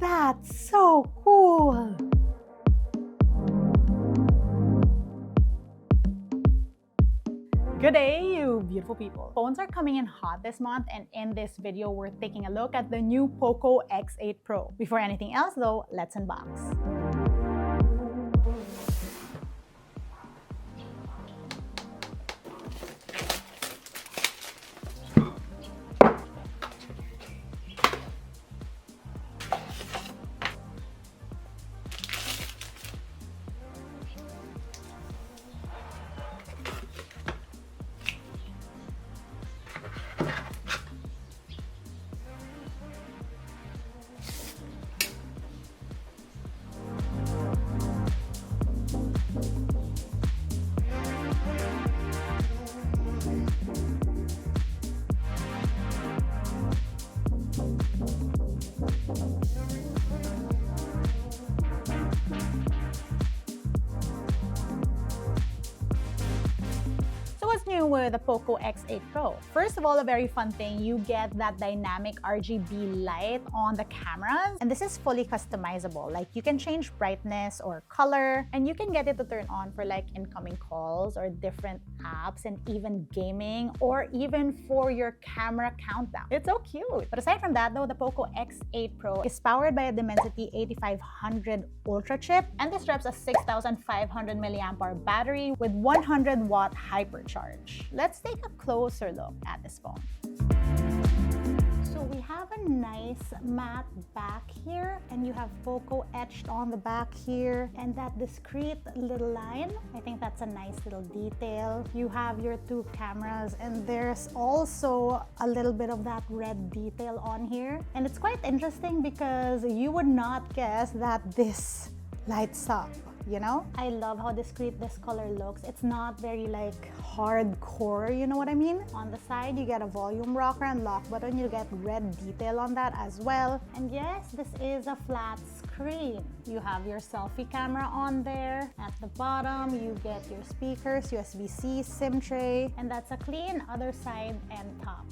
That's so cool! Good day, you beautiful people. Phones are coming in hot this month, and in this video, we're taking a look at the new POCO X8 Pro. Before anything else though, let's unbox. What's new with the POCO X8 Pro? First of all, a very fun thing, you get that dynamic RGB light on the cameras, and this is fully customizable. Like, you can change brightness or color, and you can get it to turn on for like incoming calls or different apps, and even gaming, or even for your camera countdown. It's so cute. But aside from that though, the POCO X8 Pro is powered by a Dimensity 8500 Ultra chip, and this reps a 6500 mAh battery with 100-watt hypercharge. Let's take a closer look at this phone. So we have a nice matte back here, and you have POCO etched on the back here, and that discreet little line, I think that's a nice little detail. You have your two cameras, and there's also a little bit of that red detail on here. And it's quite interesting because you would not guess that this lights up. You know, I love how discreet this color looks. It's not very like hardcore, you know what I mean? On the side, you get a volume rocker and lock button. You get red detail on that as well. And yes, this is a flat screen. You have your selfie camera on there. At the bottom, you get your speakers, USB-C, SIM tray, and that's a clean other side and top.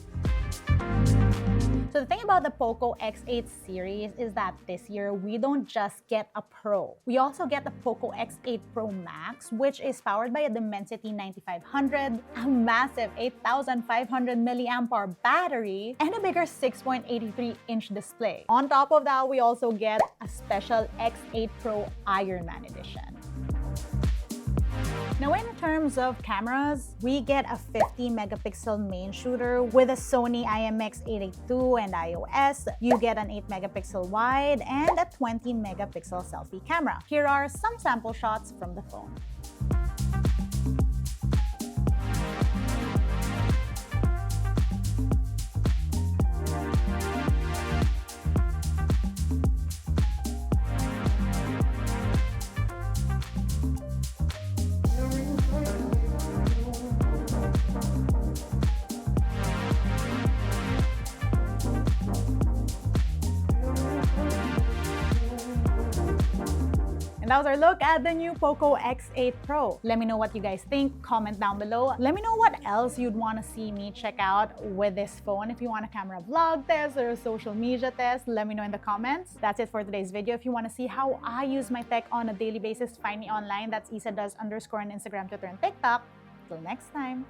So the thing about the POCO X8 series is that this year we don't just get a Pro. We also get the POCO X8 Pro Max, which is powered by a Dimensity 9500, a massive 8500 mAh battery, and a bigger 6.83-inch display. On top of that, we also get a special X8 Pro Iron Man edition. Now, in terms of cameras, we get a 50-megapixel main shooter with a Sony IMX882 and iOS. You get an 8-megapixel wide and a 20-megapixel selfie camera. Here are some sample shots from the phone. And that was our look at the new POCO X8 Pro. Let me know what you guys think. Comment down below. Let me know what else you'd want to see me check out with this phone. If you want a camera vlog test or a social media test, let me know in the comments. That's it for today's video. If you want to see how I use my tech on a daily basis, find me online. That's isadoes_ on Instagram, Twitter, and TikTok. Till next time.